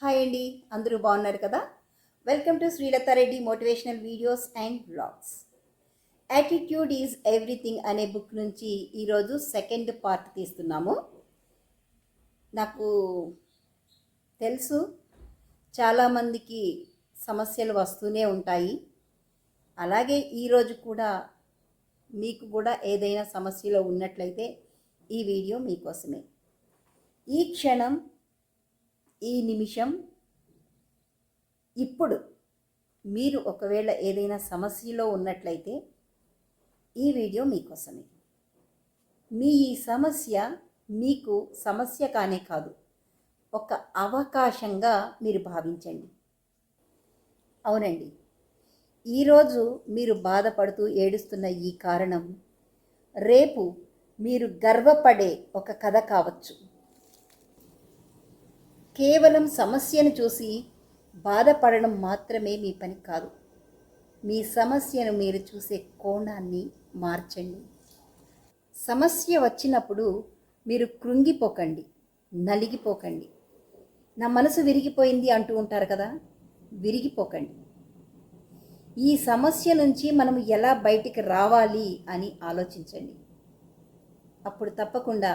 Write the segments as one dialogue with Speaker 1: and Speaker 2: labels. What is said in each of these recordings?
Speaker 1: Hi అండి, అందరూ బాగున్నారు కదా? Welcome to Srilatha Reddy motivational videos and vlogs. Attitude is everything అనే బుక్ నుంచి ఈరోజు సెకండ్ పార్ట్ తీస్తున్నాము. నాకు తెలుసు చాలామందికి సమస్యలు వస్తూనే ఉంటాయి. అలాగే ఈరోజు కూడా మీకు కూడా ఏదైనా సమస్యలో ఉన్నట్లయితే ఈ వీడియో మీకోసమే. ఈ క్షణం, ఈ నిమిషం, ఇప్పుడు మీరు ఒకవేళ ఏదైనా సమస్యలో ఉన్నట్లయితే ఈ వీడియో మీకోసమే. మీ ఈ సమస్య మీకు సమస్య కానే కాదు, ఒక అవకాశంగా మీరు భావించండి. అవునండి, ఈరోజు మీరు బాధపడుతూ ఏడుస్తున్న ఈ కారణం రేపు మీరు గర్వపడే ఒక కథ కావచ్చు. కేవలం సమస్యను చూసి బాధపడడం మాత్రమే మీ పని కాదు. మీ సమస్యను మీరు చూసే కోణాన్ని మార్చండి. సమస్య వచ్చినప్పుడు మీరు కృంగిపోకండి, నలిగిపోకండి. నా మనసు విరిగిపోయింది అంటూ ఉంటారు కదా, విరిగిపోకండి. ఈ సమస్య నుంచి మనం ఎలా బయటికి రావాలి అని ఆలోచించండి. అప్పుడు తప్పకుండా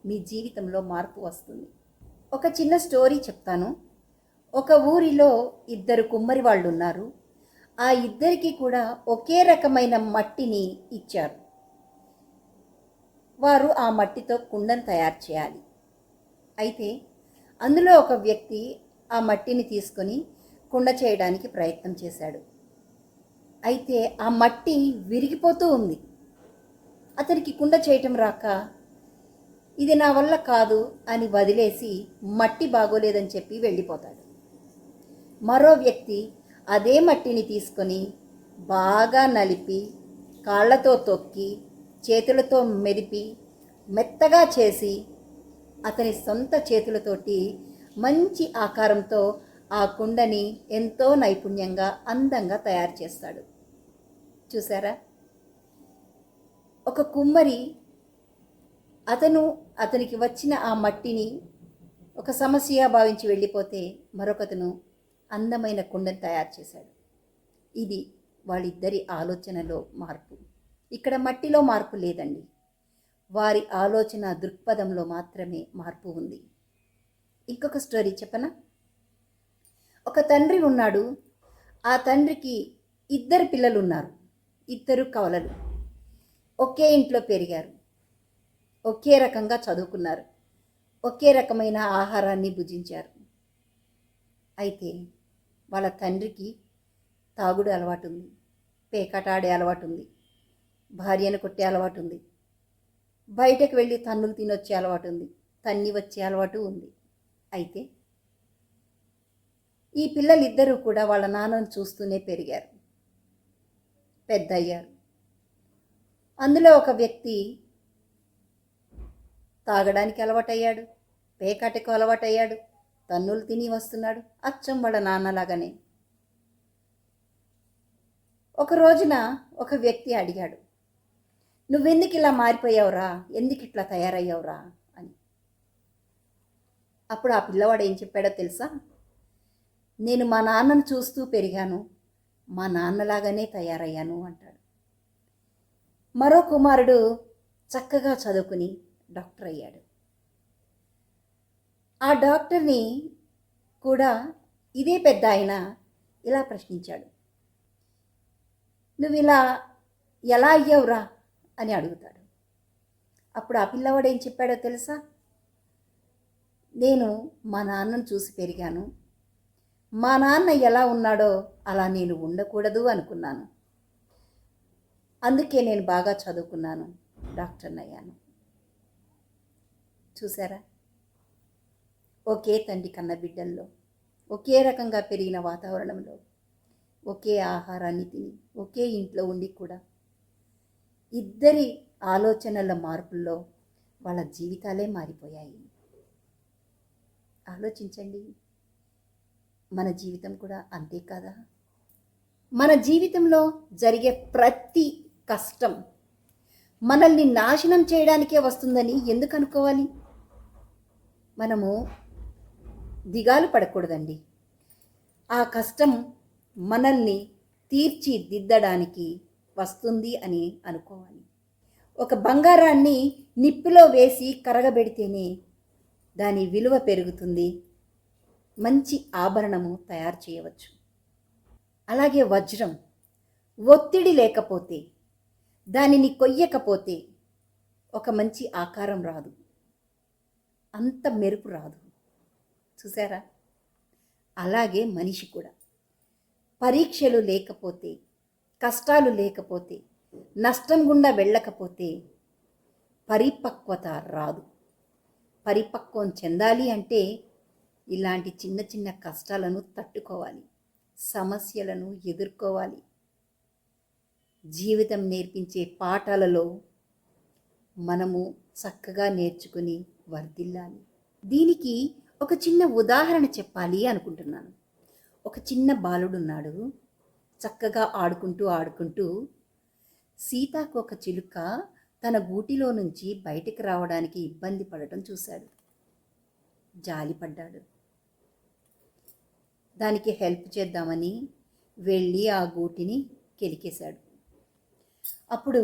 Speaker 1: మీ జీవితంలో మార్పు వస్తుంది. ఒక చిన్న స్టోరీ చెప్తాను. ఒక ఊరిలో ఇద్దరు కుమ్మరి వాళ్ళు ఉన్నారు. ఆ ఇద్దరికి కూడా ఒకే రకమైన మట్టిని ఇచ్చారు. వారు ఆ మట్టితో కుండను తయారు చేయాలి. అయితే అందులో ఒక వ్యక్తి ఆ మట్టిని తీసుకొని కుండ చేయడానికి ప్రయత్నం చేశాడు. అయితే ఆ మట్టి విరిగిపోతూ ఉంది. అతనికి కుండ చేయటం రాక ఇది నా వల్ల కాదు అని వదిలేసి మట్టి బాగోలేదని చెప్పి వెళ్ళిపోతాడు. మరో వ్యక్తి అదే మట్టిని తీసుకొని బాగా నలిపి, కాళ్ళతో తొక్కి, చేతులతో మెదిపి, మెత్తగా చేసి అతని సొంత చేతులతోటి మంచి ఆకారంతో ఆ కుండని ఎంతో నైపుణ్యంగా, అందంగా తయారు చేస్తాడు. చూసారా? ఒక కుమ్మరి అతనికి వచ్చిన ఆ మట్టిని ఒక సమస్యగా భావించి వెళ్ళిపోతే మరొకతను అందమైన కుండను తయారు చేశాడు. ఇది వాళ్ళిద్దరి ఆలోచనలో మార్పు. ఇక్కడ మట్టిలో మార్పు లేదండి, వారి ఆలోచన దృక్పథంలో మాత్రమే మార్పు ఉంది. ఇంకొక స్టోరీ చెప్పనా? ఒక తండ్రి ఉన్నాడు. ఆ తండ్రికి ఇద్దరు పిల్లలు ఉన్నారు. ఇద్దరు కవలలు. ఒకే ఇంట్లో పెరిగారు, ఒకే రకంగా చదువుకున్నారు, ఒకే రకమైన ఆహారాన్ని భుజించారు. అయితే వాళ్ళ తండ్రికి తాగుడు అలవాటు ఉంది, పేకాట ఆడే అలవాటు ఉంది, భార్యను కొట్టే అలవాటు ఉంది, బయటకు వెళ్ళి తన్నులు తినొచ్చే అలవాటు ఉంది, తన్ని వచ్చే అలవాటు ఉంది. అయితే ఈ పిల్లలిద్దరూ కూడా వాళ్ళ నాన్నను చూస్తూనే పెరిగారు, పెద్ద అయ్యారు. అందులో ఒక వ్యక్తి తాగడానికి అలవాటయ్యాడు, పేకాటకు అలవాటయ్యాడు, తన్నులు తిని వస్తున్నాడు, అచ్చం వాళ్ళ నాన్నలాగానే. ఒక రోజున ఒక వ్యక్తి అడిగాడు, నువ్వెందుకు ఇలా మారిపోయావురా, ఎందుకు ఇట్లా తయారయ్యావురా అని. అప్పుడు ఆ పిల్లవాడు ఏం చెప్పాడో తెలుసా? నేను మా నాన్నను చూస్తూ పెరిగాను, మా నాన్నలాగానే తయారయ్యాను అంటాడు. మరో కుమారుడు చక్కగా చదువుకుని డాక్టర్ అయ్యాడు. ఆ డాక్టర్ని కూడా ఇదే పెద్ద ఆయన ఇలా ప్రశ్నించాడు, నువ్వు ఇలా ఎలా అయ్యావురా అని అడుగుతాడు. అప్పుడు ఆ పిల్లవాడు ఏం చెప్పాడో తెలుసా? నేను మా నాన్నను చూసి పెరిగాను, మా నాన్న ఎలా ఉన్నాడో అలా నేను ఉండకూడదు అనుకున్నాను, అందుకే నేను బాగా చదువుకున్నాను, డాక్టర్ని అయ్యాను. చూసారా? ఒకే తండ్రి కన్న బిడ్డల్లో, ఒకే రకంగా పెరిగిన వాతావరణంలో, ఒకే ఆహారాన్ని తిని, ఒకే ఇంట్లో ఉండి కూడా ఇద్దరి ఆలోచనల మార్పుల్లో వాళ్ళ జీవితాలే మారిపోయాయి. ఆలోచించండి, మన జీవితం కూడా అంతే కదా? మన జీవితంలో జరిగే ప్రతి కష్టం మనల్ని నాశనం చేయడానికే వస్తుందని ఎందుకు అనుకోవాలి? మనము దిగాలు పడకూడదండి. ఆ కష్టం మనల్ని తీర్చిదిద్దడానికి వస్తుంది అని అనుకోవాలి. ఒక బంగారాన్ని నిప్పులో వేసి కరగబెడితేనే దాని విలువ పెరుగుతుంది, మంచి ఆభరణము తయారు చేయవచ్చు. అలాగే వజ్రం ఒత్తిడి లేకపోతే, దానిని కొయ్యకపోతే ఒక మంచి ఆకారం రాదు, అంత మెరుపు రాదు. చూసారా? అలాగే మనిషి కూడా పరీక్షలు లేకపోతే, కష్టాలు లేకపోతే, నష్టం గుండా వెళ్ళకపోతే పరిపక్వత రాదు. పరిపక్వం చెందాలి అంటే ఇలాంటి చిన్న చిన్న కష్టాలను తట్టుకోవాలి, సమస్యలను ఎదుర్కోవాలి. జీవితం నేర్పించే పాఠాలలో మనము చక్కగా నేర్చుకుని వర్ధిల్లాలి. దీనికి ఒక చిన్న ఉదాహరణ చెప్పాలి అనుకుంటున్నాను. ఒక చిన్న బాలుడున్నాడు. చక్కగా ఆడుకుంటూ సీతాకోక చిలుక తన గూటిలో నుంచి బయటికి రావడానికి ఇబ్బంది పడటం చూశాడు. జాలిపడ్డాడు. దానికి హెల్ప్ చేద్దామని వెళ్ళి ఆ గూటిని కెలికేశాడు. అప్పుడు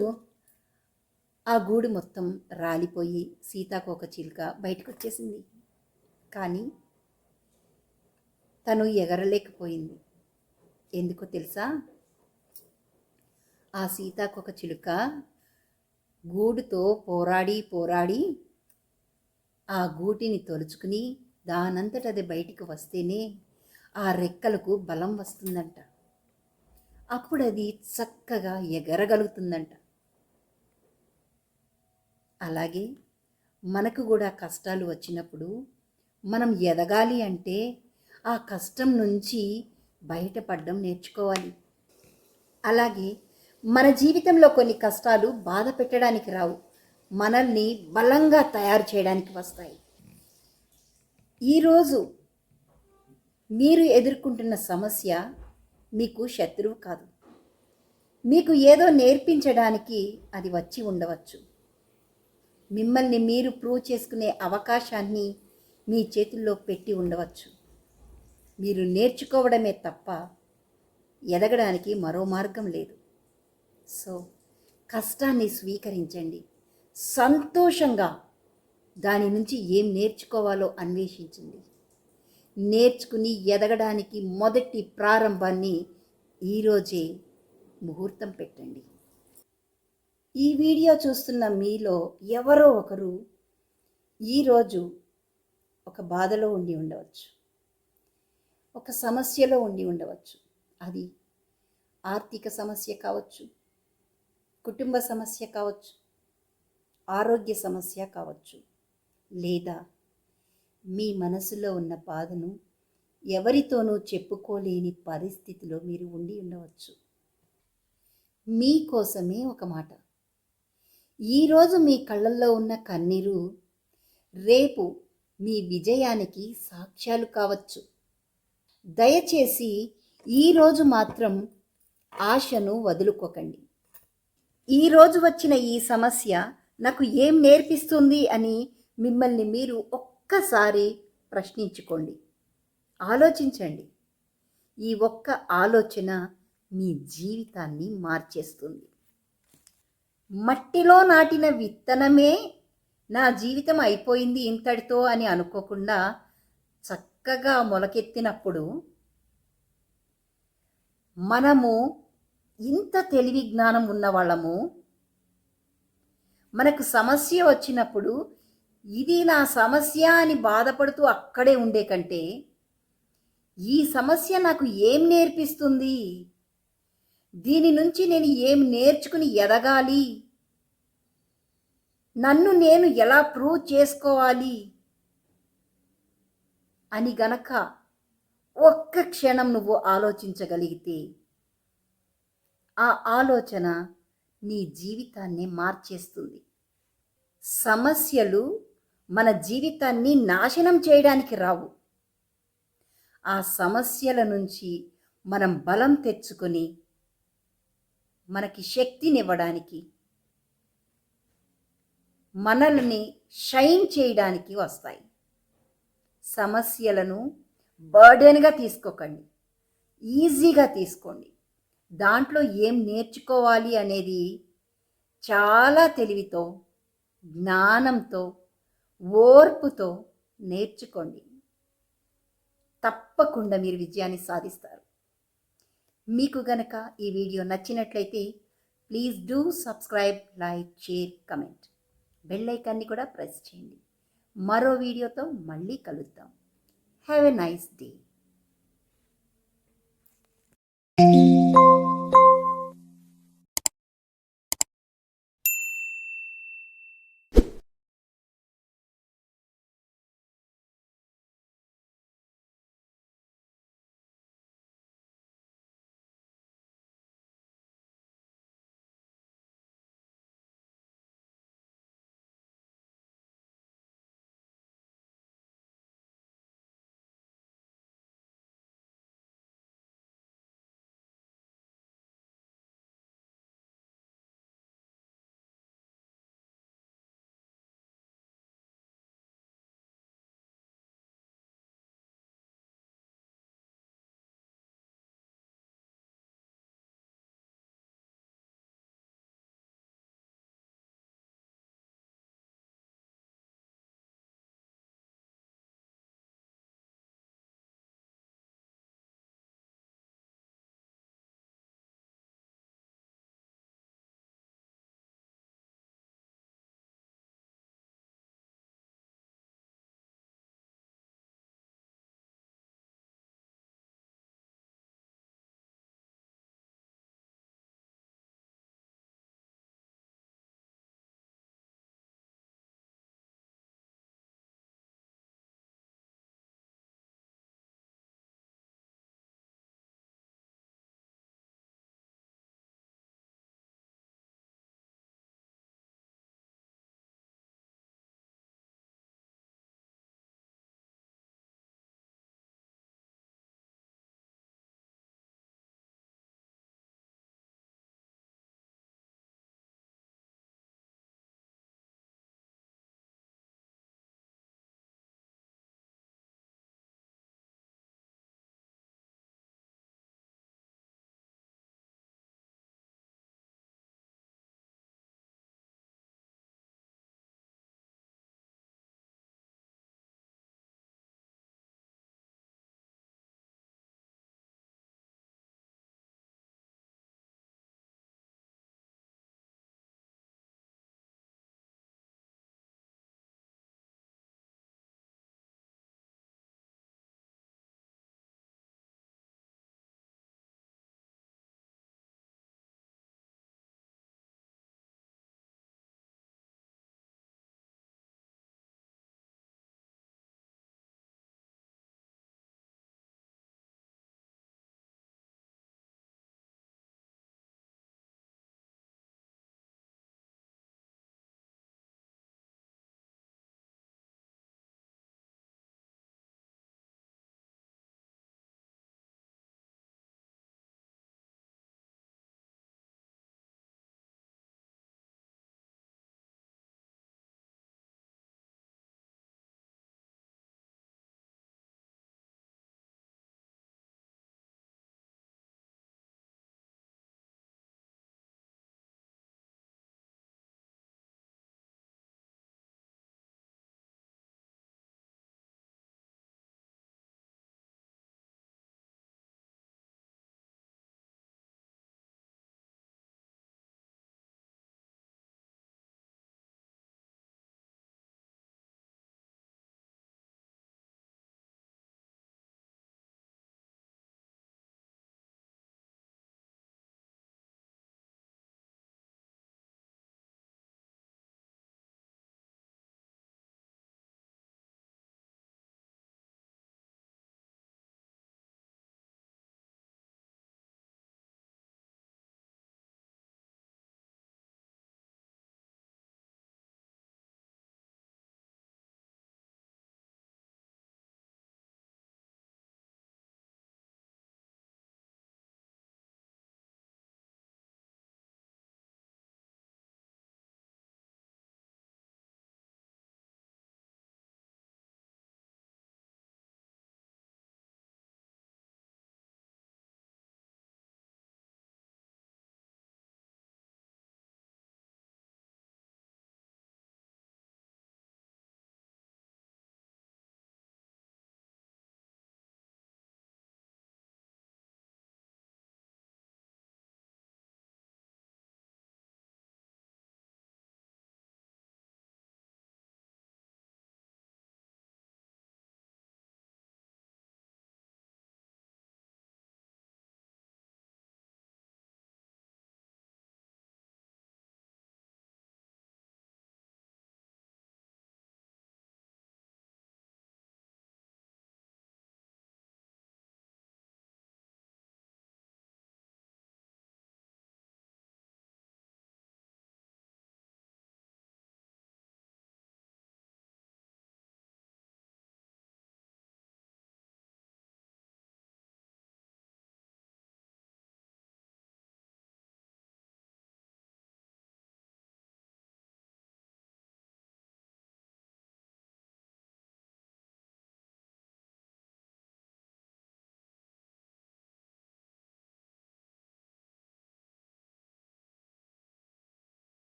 Speaker 1: ఆ గూడు మొత్తం రాలిపోయి సీతాకోక చిలుక బయటకు వచ్చేసింది. కానీ తను ఎగరలేకపోయింది. ఎందుకో తెలుసా? ఆ సీతాకోక చిలుక గూడుతో పోరాడి ఆ గూటిని తొలుచుకుని దానంతట అది బయటికి వస్తేనే ఆ రెక్కలకు బలం వస్తుందంట. అప్పుడు అది చక్కగా ఎగరగలుగుతుందంట. అలాగే మనకు కూడా కష్టాలు వచ్చినప్పుడు మనం ఎదగాలి అంటే ఆ కష్టం నుంచి బయటపడడం నేర్చుకోవాలి. అలాగే మన జీవితంలో కొన్ని కష్టాలు బాధ పెట్టడానికి రావు, మనల్ని బలంగా తయారు చేయడానికి వస్తాయి. ఈరోజు మీరు ఎదుర్కొంటున్న సమస్య మీకు శత్రువు కాదు. మీకు ఏదో నేర్పించడానికి అది వచ్చి ఉండవచ్చు. మిమ్మల్ని మీరు ప్రూవ్ చేసుకునే అవకాశాన్ని మీ చేతుల్లో పెట్టి ఉండవచ్చు. మీరు నేర్చుకోవడమే తప్ప ఎదగడానికి మరో మార్గం లేదు. సో కష్టాన్ని స్వీకరించండి, సంతోషంగా దాని నుంచి ఏం నేర్చుకోవాలో అన్వేషించండి. నేర్చుకుని ఎదగడానికి మొదటి ప్రారంభాన్ని ఈరోజే ముహూర్తం పెట్టండి. ఈ వీడియో చూస్తున్న మీలో ఎవరో ఒకరు ఈరోజు ఒక బాధలో ఉండి ఉండవచ్చు, ఒక సమస్యలో ఉండి ఉండవచ్చు. అది ఆర్థిక సమస్య కావచ్చు, కుటుంబ సమస్య కావచ్చు, ఆరోగ్య సమస్య కావచ్చు, లేదా మీ మనసులో ఉన్న బాధను ఎవరితోనూ చెప్పుకోలేని పరిస్థితిలో మీరు ఉండి ఉండవచ్చు. మీకోసమే ఒక మాట. ఈరోజు మీ కళ్ళల్లో ఉన్న కన్నీరు రేపు మీ విజయానికి సాక్ష్యాలు కావచ్చు. దయచేసి ఈరోజు మాత్రం ఆశను వదులుకోకండి. ఈరోజు వచ్చిన ఈ సమస్య నాకు ఏం నేర్పిస్తుంది అని మిమ్మల్ని మీరు ఒక్కసారి ప్రశ్నించుకోండి, ఆలోచించండి. ఈ ఒక్క ఆలోచన మీ జీవితాన్ని మార్చేస్తుంది. మట్టిలో నాటిన విత్తనమే నా జీవితం అయిపోయింది ఇంతటితో అని అనుకోకుండా చక్కగా మొలకెత్తినప్పుడు మనము ఇంత తెలివి జ్ఞానం ఉన్నవాళ్ళము. మనకు సమస్య వచ్చినప్పుడు ఇది నా సమస్య అని బాధపడుతూ అక్కడే ఉండే కంటే ఈ సమస్య నాకు ఏం నేర్పిస్తుంది, దీని నుంచి నేను ఏం నేర్చుకుని ఎదగాలి, నన్ను నేను ఎలా ప్రూవ్ చేసుకోవాలి అని గనక ఒక్క క్షణం నువ్వు ఆలోచించగలిగితే ఆ ఆలోచన నీ జీవితాన్ని మార్చేస్తుంది. సమస్యలు మన జీవితాన్ని నాశనం చేయడానికి రావు. ఆ సమస్యల నుంచి మనం బలం తెచ్చుకొని మనకి శక్తినివ్వడానికి, మనల్ని షైన్ చేయడానికి వస్తాయి. సమస్యలను బర్డెన్గా తీసుకోకండి, ఈజీగా తీసుకోండి. దాంట్లో ఏం నేర్చుకోవాలి అనేది చాలా తెలివితో, జ్ఞానంతో, ఓర్పుతో నేర్చుకోండి. తప్పకుండా మీరు విజయాన్ని సాధిస్తారు. మీకు గనక ఈ వీడియో నచ్చినట్లయితే please do subscribe, like, share, comment. Bell ఐకాన్ని కూడా ప్రెస్ చేయండి. మరో వీడియోతో మళ్ళీ కలుద్దాం. Have a nice day.